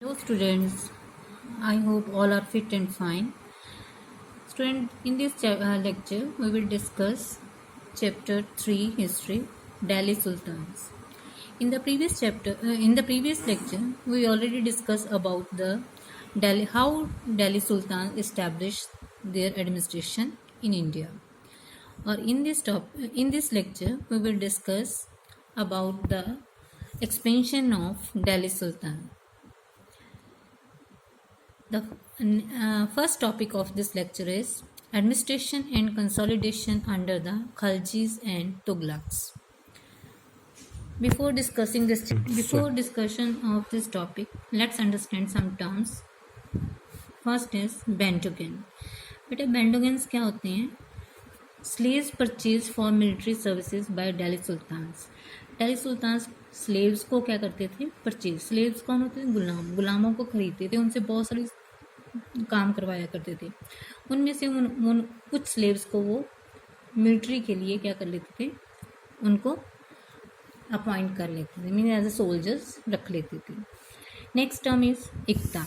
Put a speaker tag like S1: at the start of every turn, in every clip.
S1: Hello students, I hope all are fit and fine. Student, in this lecture we will discuss chapter 3 history Delhi Sultans. In the previous lecture we already discussed about the how Delhi Sultans established their administration in India. Or in this lecture we will discuss about the expansion of Delhi Sultan. The first topic of this lecture is administration and consolidation under the Khaljis and Tughlaqs. Before discussion of this topic, let's understand some terms. First is Bandogan. बेटा Bandogans क्या होते हैं? Slaves purchased for military services by Delhi Sultans. Delhi Sultans slaves को क्या करते थे? Purchase. Slaves कौन होते थे? गुलामों को खरीदते थे, उनसे बहुत सारी काम करवाया करते थे. उनमें से उन कुछ स्लेव्स को वो मिलिट्री के लिए क्या कर लेते थे? उनको अपॉइंट कर लेते थे, मीन एज ए सोल्जर्स रख लेते थे. Next term is iqta.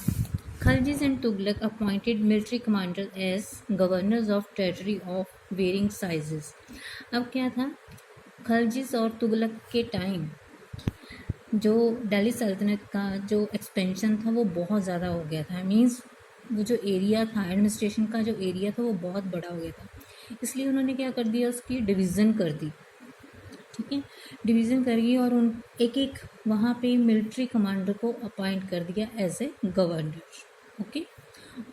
S1: Khaljis and Tughlaq appointed military commander as governors of territory of varying sizes. अब क्या था? खलजीज और तुगलक के टाइम जो दिल्ली सल्तनत का जो एक्सपेंशन था वो बहुत ज़्यादा हो गया था. मीन्स वो जो एरिया था, एडमिनिस्ट्रेशन का जो एरिया था वो बहुत बड़ा हो गया था. इसलिए उन्होंने क्या कर दिया? उसकी डिवीज़न कर दी. ठीक है, डिवीज़न करी और उन एक वहाँ पे मिलिट्री कमांडर को अपॉइंट कर दिया एज ए गवर्नर. ओके,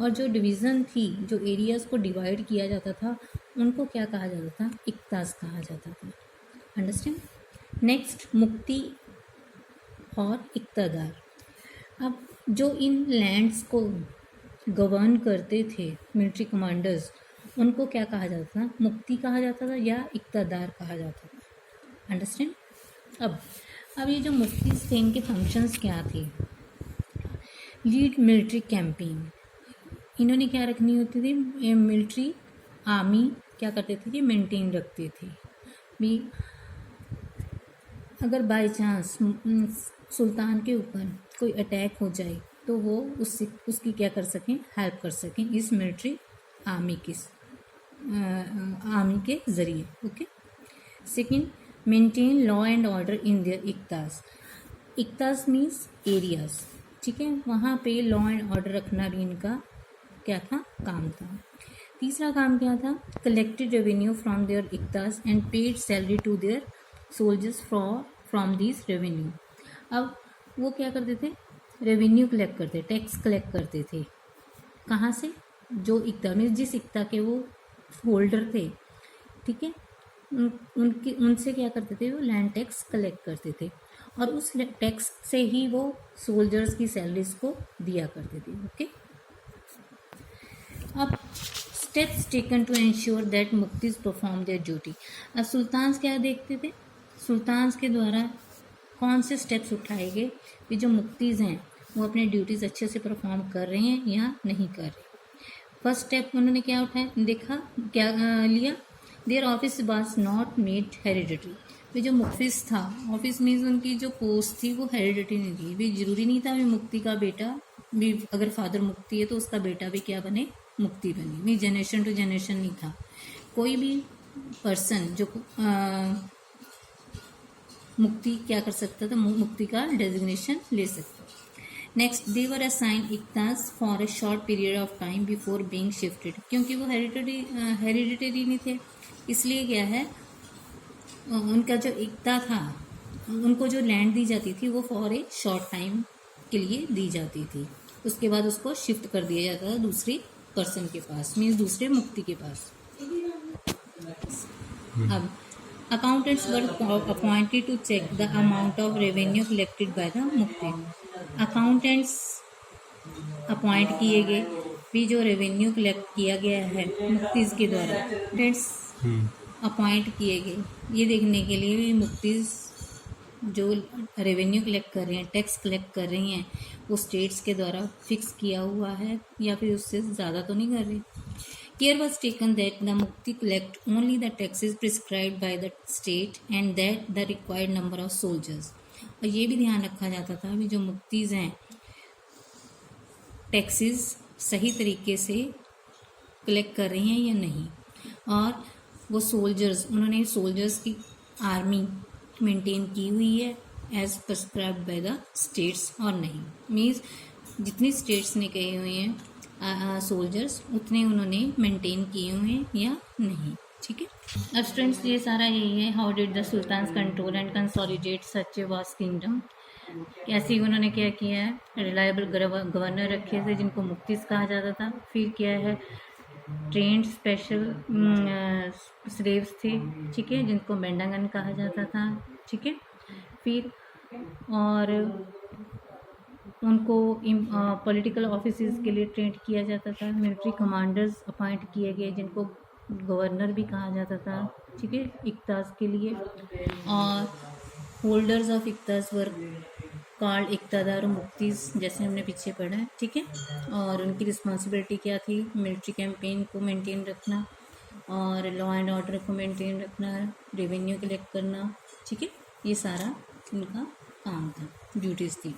S1: और जो डिवीज़न थी, जो एरियाज़ को डिवाइड किया जाता था, उनको क्या कहा जाता था? इक्तास कहा जाता था. अंडरस्टैंड. नेक्स्ट, मुक्ति और इक्तदार. अब जो इन लैंड्स को गवर्न करते थे मिलिट्री कमांडर्स, उनको क्या कहा जाता था? मुक्ति कहा जाता था या इक्तदार कहा जाता था. अंडरस्टैंड. अब ये जो मुफ्तीज थे, इनके फंक्शंस क्या थे? Lead military campaign. इन्होंने क्या रखनी होती थी? मिलिट्री आर्मी क्या करते थे कि मेंटेन रखते थे. भी अगर बाय चांस सुल्तान के ऊपर कोई अटैक हो जाए तो वो उसकी क्या कर सकें? हेल्प कर सकें इस मिलिट्री आर्मी के ज़रिए. Okay. Second, maintain law and order in their iqtas. Iqtas means areas. ठीक है, वहाँ पे लॉ एंड ऑर्डर रखना भी इनका क्या था? काम था. तीसरा काम क्या था? Collected revenue from their iqtas and paid salary to their soldiers from this revenue. अब वो क्या करते थे? रेवेन्यू कलेक्ट करते, टैक्स कलेक्ट करते थे. कहाँ से? जो इक्ता में जिस इक्ता के वो होल्डर थे, ठीक है, उनसे क्या करते थे? वो लैंड टैक्स कलेक्ट करते थे और उस टैक्स से ही वो सोल्जर्स की सैलरीज को दिया करते थे. ओके. अब steps taken to ensure that muqtis perform their duty. अब सुल्तान्स क्या देखते थे? सुल्तान्स के द्वारा कौन से स्टेप्स उठाए गए कि जो मुक्तिज हैं वो अपने ड्यूटीज़ अच्छे से परफॉर्म कर रहे हैं या नहीं कर रहे. फर्स्ट स्टेप उन्होंने क्या उठाया? क्या लिया? Their office was not made hereditary. वे जो मुफ्तीज था, ऑफिस मीन्स उनकी जो पोस्ट थी वो हेरिडिटरी नहीं थी. वे जरूरी नहीं था वे मुक्ति का बेटा भी, अगर फादर मुक्ति है तो उसका बेटा भी क्या बने? मुक्ति बने. मीन जनरेशन टू जनरेशन नहीं था. कोई भी पर्सन जो मुक्ति क्या कर सकता था? मुक्ति का डेजिग्नेशन ले सकता. Next, they were assign iqtas for a short period of time before being shifted. क्योंकि वो हेरिडिटरी नहीं थे, इसलिए क्या है, उनका जो इक्ता था, उनको जो लैंड दी जाती थी वो फॉर ए शॉर्ट टाइम के लिए दी जाती थी. उसके बाद उसको शिफ्ट कर दिया जाता था दूसरी पर्सन के पास, मीन्स दूसरे मुक्ति के पास. अब accountants were appointed to check the amount of revenue collected by the mukti. accountants appoint किए गए भी जो रेवेन्यू कलेक्ट किया गया है मुक्तिज के द्वारा. accountants अपॉइंट किए गए ये देखने के लिए भी मुक्तिज जो रेवेन्यू कलेक्ट कर रहे हैं, टैक्स कलेक्ट कर रही हैं, वो स्टेट्स के द्वारा फिक्स किया हुआ है या फिर उससे ज़्यादा तो नहीं कर रही. Care was taken that the mukti collect only the taxes prescribed by the state and that the required number of soldiers. और ये भी ध्यान रखा जाता था कि जो मुक्तिज हैं टैक्सेस सही तरीके से कलेक्ट कर रही हैं या नहीं, और वो सोल्जर्स, उन्होंने सोल्जर्स की आर्मी मेंटेन की हुई है as prescribed by the states और नहीं। मीन्स जितनी स्टेट्स ने कहे हुए हैं सोल्जर्स उतने उन्होंने मेंटेन किए हुए हैं या नहीं। ठीक है, अब स्टूडेंट्स ये सारा यही है। How did the sultans control and consolidate such a vast kingdom. कैसे उन्होंने क्या किया है, रिलायबल गवर्नर रखे थे जिनको मुफ्तीस कहा जाता था। फिर क्या है, ट्रेंड स्पेशल स्लेव्स थे, ठीक है, जिनको बेंडागन कहा जाता था। ठीक है, फिर और उनको पॉलिटिकल ऑफिसेस के लिए ट्रेंड किया जाता था। मिलिट्री कमांडर्स अपॉइंट किए गए जिनको गवर्नर भी कहा जाता था। ठीक है, इक्तास के लिए। और होल्डर्स ऑफ इक्तास वर कॉल्ड इक्तादार और मुफ्तीस, जैसे हमने पीछे पढ़ा है। ठीक है, और उनकी रिस्पॉन्सिबिलिटी क्या थी, मिलिट्री कैंपेन को मेंटेन रखना और लॉ एंड ऑर्डर को मेंटेन रखना, रेवेन्यू कलेक्ट करना। ठीक है, ये सारा इनका काम था, ड्यूटीज़ थी।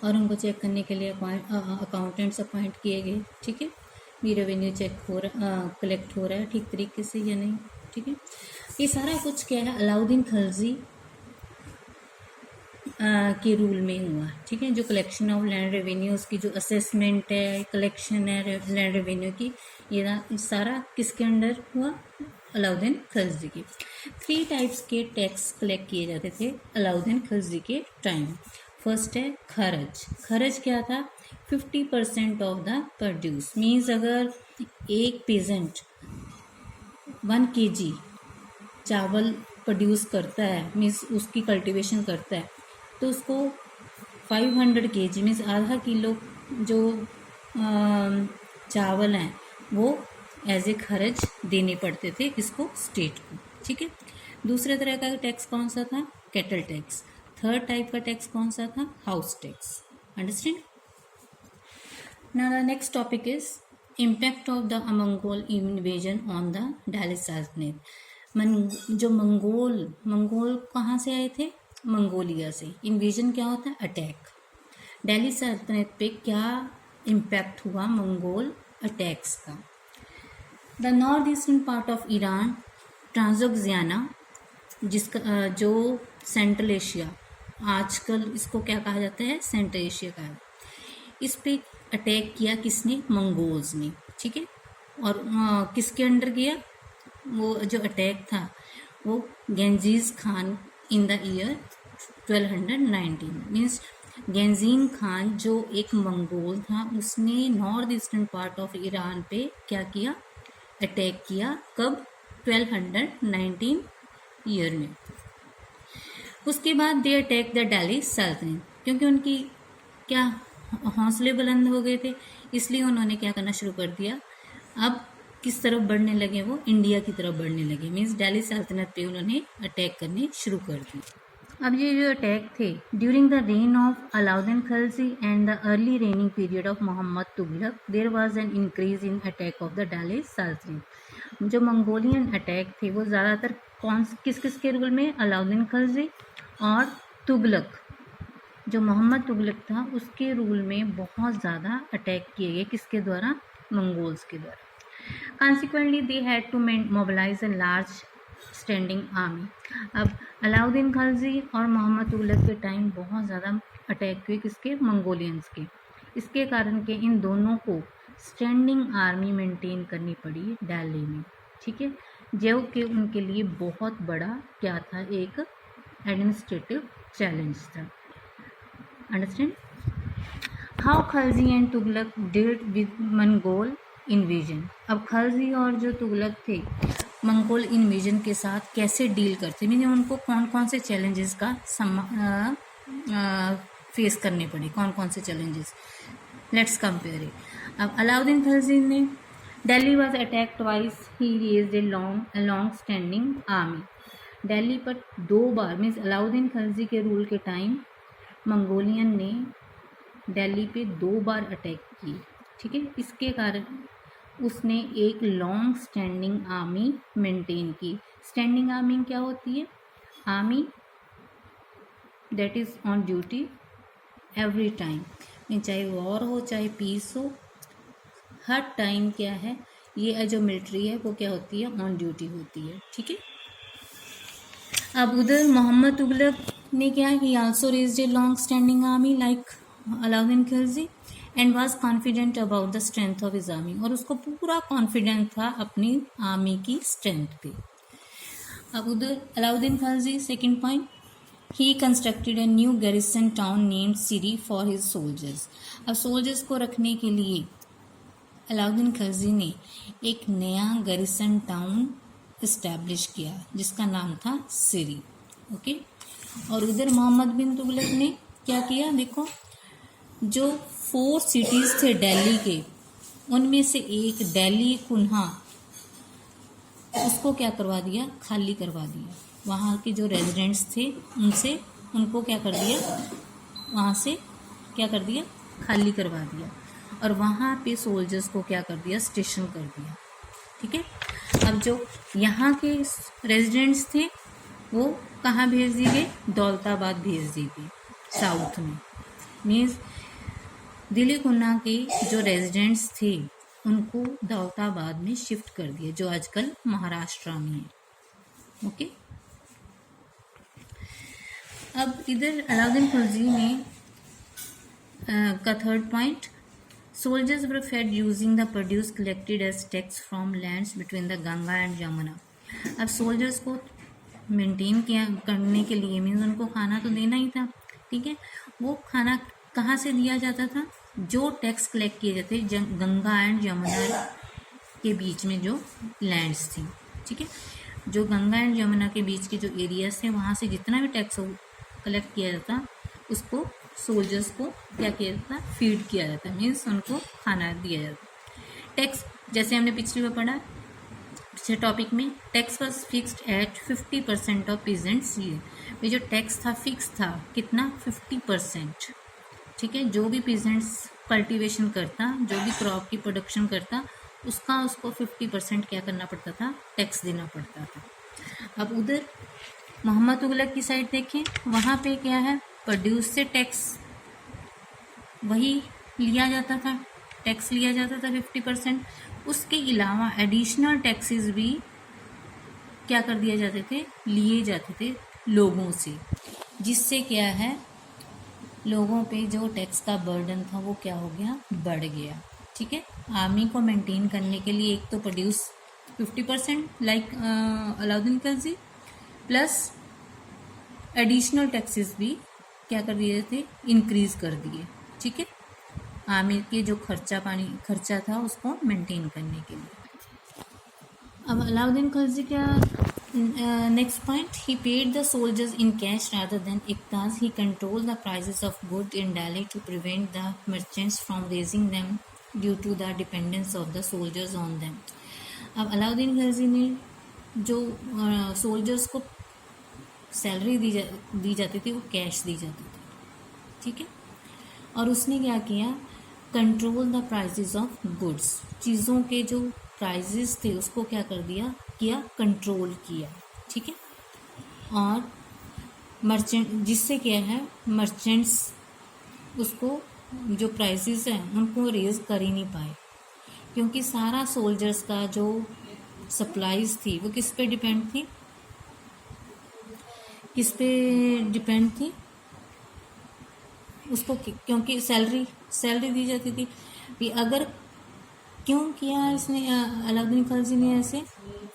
S1: और उनको चेक करने के लिए अकाउंटेंट्स अपॉइंट किए गए। ठीक है, भी रेवेन्यू चेक हो रहा, कलेक्ट हो रहा है ठीक तरीके से या नहीं। ठीक है, ये सारा कुछ क्या है, अलाउद्दीन खिलजी के रूल में हुआ। ठीक है, जो कलेक्शन ऑफ लैंड रेवेन्यूज़ की जो असेसमेंट है, कलेक्शन है लैंड रेवेन्यू की, ये सारा किसके अंडर हुआ, अलाउद्दीन खिलजी की। 3 टाइप्स के टैक्स कलेक्ट किए जाते थे अलाउद्दीन खिलजी के टाइम। फर्स्ट है खर्च। खर्च क्या था, 50% ऑफ द प्रोड्यूस। मीन्स अगर एक पेजेंट 1 kg चावल प्रोड्यूस करता है, मीन्स उसकी कल्टीवेशन करता है, तो उसको 500 kg मीन्स आधा किलो जो चावल हैं वो एज ए खर्च देने पड़ते थे इसको, स्टेट को। ठीक है, दूसरे तरह का टैक्स कौन सा था, कैटल टैक्स। थर्ड टाइप का टैक्स कौन सा था, house tax. Understand. Now the next topic is impact of the Mongol invasion on the Delhi sultanate. जो मंगोल कहाँ से आए थे, मंगोलिया से। इन्वेजन क्या होता है, अटैक। दिल्ली सल्तनत पे क्या इम्पैक्ट हुआ मंगोल अटैक्स का। The north eastern part of Iran, Transoxiana, जिसका जो सेंट्रल एशिया, आजकल इसको क्या कहा जाता है, सेंट्रल एशिया का है। इस पे अटैक किया किसने, मंगोल्स ने। ठीक है, और किसके अंडर किया, वो जो अटैक था वो Genghis Khan in the year 1219। Means Genghis Khan जो एक मंगोल था, उसने north eastern part of Iran पे क्या किया, अटैक किया। कब, 1219 ईयर में। उसके बाद दे अटैक द दिल्ली सल्तनत, क्योंकि उनकी क्या हौसले बुलंद हो गए थे, इसलिए उन्होंने क्या करना शुरू कर दिया। अब किस तरफ बढ़ने लगे, वो इंडिया की तरफ बढ़ने लगे। मीन्स दिल्ली सल्तनत पे उन्होंने अटैक करने शुरू कर दिए। अब ये जो अटैक थे, during the reign of Alauddin Khilji and the early reigning period of Mohammad Tughlaq, there was an increase in attack of the Delhi sultanate. जो मंगोलियन अटैक थे वो ज़्यादातर किस किस के रूल में, अलाउद्दीन खिलजी और तुगलक, जो मोहम्मद तुगलक था उसके रूल में बहुत ज़्यादा अटैक किए गए। किसके द्वारा, मंगोल्स के द्वारा। Consequently, they had to mobilize a large standing army. अब अलाउद्दीन खिलजी और मोहम्मद तुगलक के टाइम बहुत ज़्यादा अटैक हुए, किसके, मंगोलियंस के। इसके कारण के इन दोनों को स्टैंडिंग आर्मी मेंटेन करनी पड़ी दिल्ली में। ठीक है, जो कि उनके लिए बहुत बड़ा क्या था, एक एडमिनिस्ट्रेटिव चैलेंज था। Understand. How Khilji and Tughlaq dealt with Mongol invasion. अब खिलजी और जो तुगलक थे मंगोल इन्वेजन के साथ कैसे डील करते, मीन उनको कौन कौन से चैलेंजेस का फेस करने पड़े, कौन कौन से चैलेंजेस, लेट्स कंपेयर इट। अब अलाउद्दीन खिलजी ने, Delhi was attack twice, he raised a long standing army. Delhi पर 2 बार, मीन्स अलाउद्दीन खिलजी के रूल के टाइम मंगोलियन ने दिल्ली पे 2 बार अटैक की। ठीक है, इसके कारण उसने एक लॉन्ग स्टैंडिंग आर्मी मेंटेन की। स्टैंडिंग आर्मी क्या होती है, army that is on duty every time. में, चाहे वॉर हो चाहे पीस हो, हर टाइम क्या है, ये जो मिलिट्री है वो क्या होती है, ऑन ड्यूटी होती है। ठीक है। अब उधर मोहम्मद तुगलक ने क्या, ही also raised a long standing army like Alauddin Khilji and was confident about the strength of his army, और उसको पूरा कॉन्फिडेंट था अपनी आर्मी की स्ट्रेंथ पे। अब उधर Alauddin Khilji, second point, he constructed a new garrison town named Siri for his soldiers. अब सोल्जर्स को रखने के लिए अलाउद्दीन खिलजी ने एक नया गैरिसन टाउन इस्टेब्लिश किया जिसका नाम था सिरी। ओके। और उधर मोहम्मद बिन तुगलक ने क्या किया, देखो, जो 4 सिटीज थे दिल्ली के, उनमें से एक दिल्ली कुन्हा, उसको क्या करवा दिया, खाली करवा दिया। वहाँ के जो रेजिडेंट्स थे उनको क्या कर दिया, वहाँ से क्या कर दिया, खाली करवा दिया, और वहाँ पे सोल्जर्स को क्या कर दिया, स्टेशन कर दिया। ठीक है। अब जो यहाँ के रेजिडेंट्स थे वो कहाँ भेज दिए गए, दौलताबाद भेज दिए गए, साउथ में। मीन्स दिल्ली कुन्हा के जो रेजिडेंट्स थे उनको दौलताबाद में शिफ्ट कर दिया, जो आजकल महाराष्ट्र में है। ओके। अब इधर अलाउद्दीन खिलजी ने का third point, soldiers were fed using the produce collected as tax from lands between the Ganga and Yamuna। अब सोल्जर्स को मेंटेन किया करने के लिए मीन्स उनको खाना तो देना ही था। ठीक है। वो खाना कहाँ से दिया जाता था, जो टैक्स कलेक्ट किए जाते गंगा एंड यमुना के बीच में जो लैंड्स थी। ठीक है। जो गंगा एंड यमुना के बीच के जो एरियाज थे वहाँ से जितना भी टैक्स कलेक्ट किया जाता उसको सोल्जर्स को क्या किया जाता, फीड किया जाता, मीन्स उनको खाना दिया जाता। टैक्स जैसे हमने पिछली बार पढ़ा, पिछले टॉपिक में, tax was fixed at 50% of peasants yield. ये जो टैक्स था फिक्स था कितना, 50%। ठीक है। जो भी पीजेंट्स कल्टीवेशन करता, जो भी क्रॉप की प्रोडक्शन करता, उसको 50% क्या करना पड़ता था, टैक्स देना पड़ता था। अब उधर मोहम्मद तुगलक की साइड देखें, वहाँ पे क्या है, प्रोड्यूस से टैक्स वही लिया जाता था, टैक्स लिया जाता था 50%। उसके अलावा एडिशनल टैक्सेस भी क्या कर दिए जाते थे, लिए जाते थे लोगों से, जिससे क्या है, लोगों पे जो टैक्स का बर्डन था वो क्या हो गया, बढ़ गया। ठीक है। आर्मी को मेंटेन करने के लिए एक तो produce 50% like Alauddin Khilji, plus additional taxes भी क्या कर दिए थे, इंक्रीज कर दिए। ठीक है। आर्मी के जो खर्चा था उसको मेंटेन करने के लिए। अब अलाउद्दीन खिलजी क्या, next point, he paid the soldiers in cash rather than iqtas. He control the prices of good in Delhi to prevent the merchants from raising them due to the dependence of the soldiers on them. अब अलाउद्दीन खिलजी ने जो soldiers को salary दी जाती थी वो cash दी जाती थी। ठीक है। और उसने क्या किया, control the prices of goods, चीज़ों के जो प्राइसेस थे उसको क्या कर दिया, कंट्रोल किया। ठीक है। और मर्चेंट, जिससे क्या है, मर्चेंट्स उसको जो प्राइसेस हैं उनको रेज कर ही नहीं पाए, क्योंकि सारा सोल्जर्स का जो सप्लाईज थी वो किस पे डिपेंड थी, उसको, क्योंकि सैलरी दी जाती थी भी। अगर क्यों किया इसने अलाउद्दीन खिलजी ने ऐसे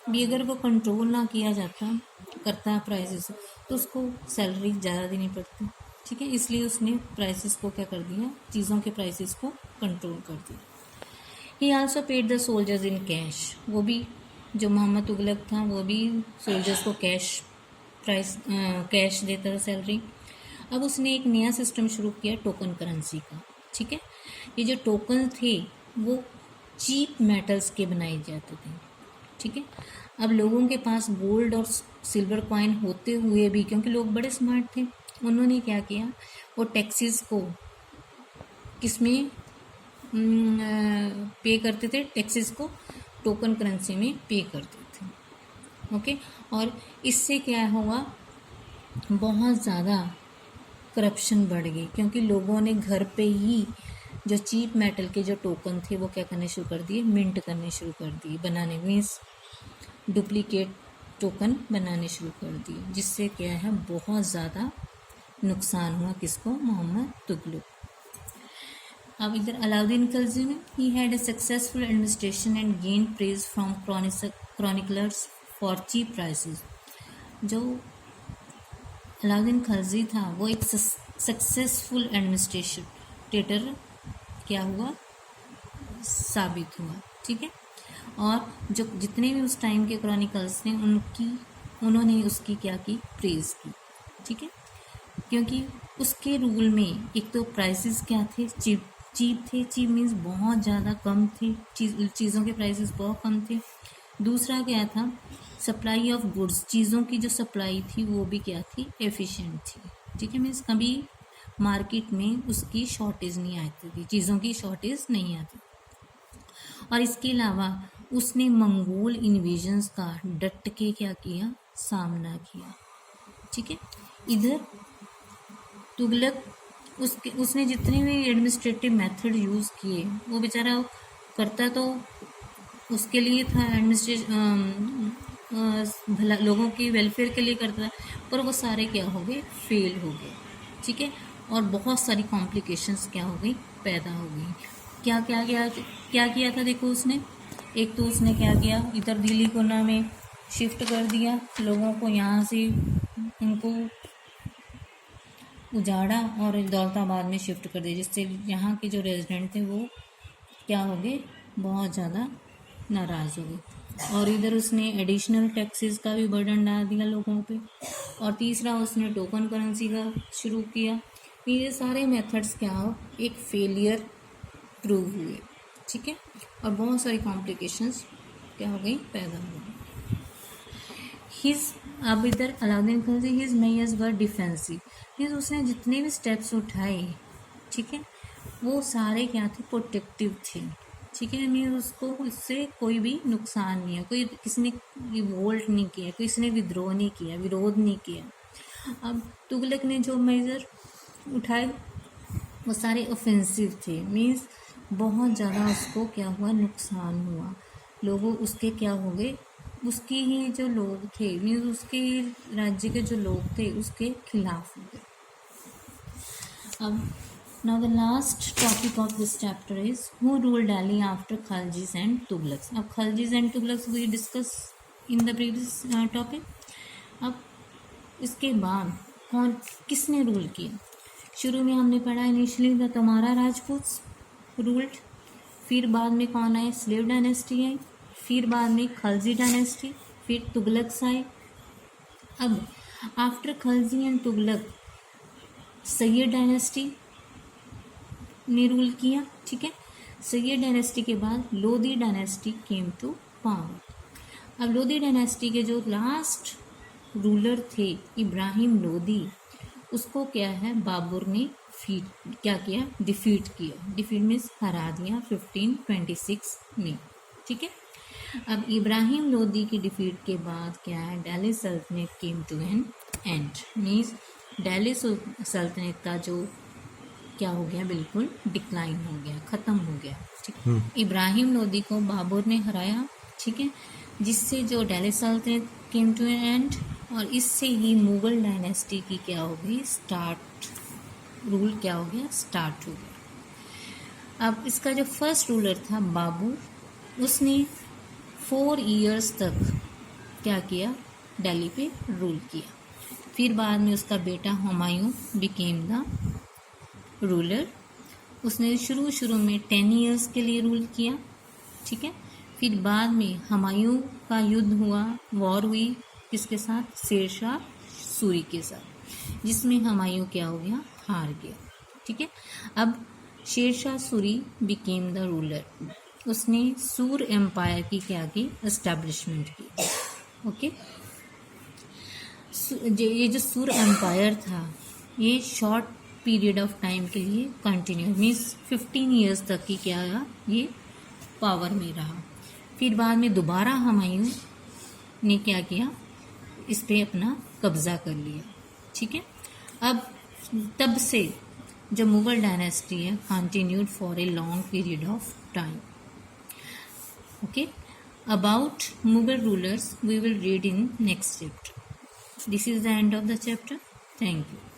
S1: भी, अगर वो कंट्रोल ना किया करता प्राइसेस तो उसको सैलरी ज़्यादा देनी पड़ती। ठीक है। इसलिए उसने प्राइसेस को क्या कर दिया, चीज़ों के प्राइसेस को कंट्रोल कर दिया। ही also paid the soldiers in cash, वो भी जो मोहम्मद तुगलक था वो भी सोल्जर्स को कैश देता था सैलरी। अब उसने एक नया सिस्टम शुरू किया टोकन करेंसी का। ठीक है। ये जो टोकन थे वो चीप मेटल्स के बनाए जाते थे। ठीक है। अब लोगों के पास गोल्ड और सिल्वर कॉइन होते हुए भी, क्योंकि लोग बड़े स्मार्ट थे, उन्होंने क्या किया, वो टैक्सेस को किसमें पे करते थे, टैक्सेस को टोकन करेंसी में पे करते थे। ओके। और इससे क्या हुआ, बहुत ज़्यादा करप्शन बढ़ गई, क्योंकि लोगों ने घर पे ही जो चीप मेटल के जो टोकन थे वो क्या करने शुरू कर दिए, मिंट करने शुरू कर दिए, बनाने मीन्स डुप्लीकेट टोकन बनाने शुरू कर दिए, जिससे क्या है बहुत ज़्यादा नुकसान हुआ किसको, मोहम्मद तुगलक। अब इधर अलाउद्दीन खिलजी में he had a successful administration and gain praise from chroniclers for cheap prices. जो अलाउद्दीन खिलजी था वो एक सक्सेसफुल एडमिनिस्ट्रेटर क्या हुआ, साबित हुआ, ठीक है। और जो जितने भी उस टाइम के क्रॉनिकल्स ने उन्होंने उसकी क्या की, प्रेज की, ठीक है। क्योंकि उसके रूल में एक तो प्राइसेस क्या थे, चीप थे। चीप मीन्स बहुत ज़्यादा कम थे, चीज़ों के प्राइसेस बहुत कम थे। दूसरा क्या था, सप्लाई ऑफ गुड्स, चीज़ों की जो सप्लाई थी वो भी क्या थी, एफिशिएंट थी, ठीक है। मीन्स कभी मार्केट में उसकी शॉर्टेज नहीं आती थी, चीज़ों की शॉर्टेज नहीं आती। और इसके अलावा उसने मंगोल इन्वेजन्स का डट के क्या किया, सामना किया, ठीक है। इधर तुगलक उसने जितने भी एडमिनिस्ट्रेटिव मेथड यूज़ किए वो बेचारा करता तो उसके लिए था, भला लोगों की वेलफेयर के लिए करता था, पर वो सारे क्या हो गए, फेल हो गए, ठीक है। और बहुत सारी कॉम्प्लिकेशंस क्या हो गई, पैदा हो गई। क्या किया था, देखो उसने, एक तो उसने क्या किया, इधर दिल्ली कोना में शिफ्ट कर दिया लोगों को, यहाँ से उनको उजाड़ा और दौलताबाद में शिफ्ट कर दिया, जिससे यहाँ के जो रेजिडेंट थे वो क्या हो गए, बहुत ज़्यादा नाराज़ हो गए। और इधर उसने एडिशनल टैक्सेस का भी बर्डन डाल दिया लोगों पे। और तीसरा उसने टोकन करेंसी का शुरू किया। ये सारे मेथड्स क्या हो, एक फेलियर प्रूव हुए, ठीक है। और बहुत सारी कॉम्प्लिकेशंस क्या हो गई, पैदा हो गई। अब इधर अलाउद्दीन खिलजी हिज मेजर्स वर डिफेंसिव, मीन्स उसने जितने भी स्टेप्स उठाए, ठीक है, वो सारे क्या थे, प्रोटेक्टिव थे, ठीक है। मीन्स उसको इससे कोई भी नुकसान नहीं है, कोई किसी ने रिवोल्ट नहीं किया, किसी ने विद्रोह नहीं किया, विरोध नहीं किया। अब तुगलक ने जो मेजर उठाए वो सारे ऑफेंसिव थे, मीन्स बहुत ज़्यादा उसको क्या हुआ, नुकसान हुआ, लोगों उसके क्या हो गए, उसके ही जो लोग थे, मीन्स उसके राज्य के जो लोग थे उसके खिलाफ हो गए। अब now the last topic of this chapter is who ruled Delhi after Khaljis and Tughlaqs. अब Khaljis and Tughlaqs we discuss in the previous topic. अब इसके बाद किसने रूल किया, शुरू में हमने पढ़ा इनिशियली द तोमारा राजपूत्स रूल्ड, फिर बाद में कौन आए, स्लेव डायनेस्टी आई, फिर बाद में खलजी डायनेस्टी, फिर तुगलक्स आए। अब after Khalji and Tughlaq Sayyid dynasty ने रूल किया, ठीक है। सैयद डायनेस्टी के बाद Lodi dynasty came to power. अब लोधी डायनेस्टी के जो लास्ट रूलर थे इब्राहिम लोधी, उसको क्या है, बाबर ने डिफीट किया, डिफीट मीन्स हरा दिया 1526 में, ठीक है। अब इब्राहिम लोधी की डिफीट के बाद क्या है, Delhi Sultanat came to an end, means Delhi Sultanat का जो क्या हो गया, बिल्कुल डिक्लाइन हो गया, ख़त्म हो गया, ठीक। इब्राहिम लोधी को बाबर ने हराया, ठीक है, जिससे जो Delhi Sultanat came to an and, और इससे ही मुगल डायनेस्टी की क्या हो गई, रूल क्या हो गया, स्टार्ट हो गया। अब इसका जो फर्स्ट रूलर था बाबर, उसने 4 इयर्स तक क्या किया, दिल्ली पे रूल किया। फिर बाद में उसका बेटा हुमायूं बिकेम द रूलर, उसने शुरू में 10 इयर्स के लिए रूल किया, ठीक है। फिर बाद में हुमायूं का युद्ध हुआ, वॉर हुई किसके साथ, शेरशाह सूरी के साथ, जिसमें हुमायूं क्या हो गया, हार गया, ठीक है। अब Shershah Suri became the ruler, उसने सूर एम्पायर की क्या की, एस्टैब्लिशमेंट की, ओके। ये जो सूर एम्पायर था ये शॉर्ट पीरियड ऑफ टाइम के लिए कंटिन्यू, मीन्स 15 इयर्स तक की क्या रहा, ये पावर में रहा। फिर बाद में दोबारा हुमायूं ने क्या किया, इस पे अपना कब्जा कर लिया, ठीक है। अब तब से जो मुगल डायनेस्टी है continued for a long period of time. Okay, about Mughal rulers we will read in next chapter. This is the end of the chapter. Thank you.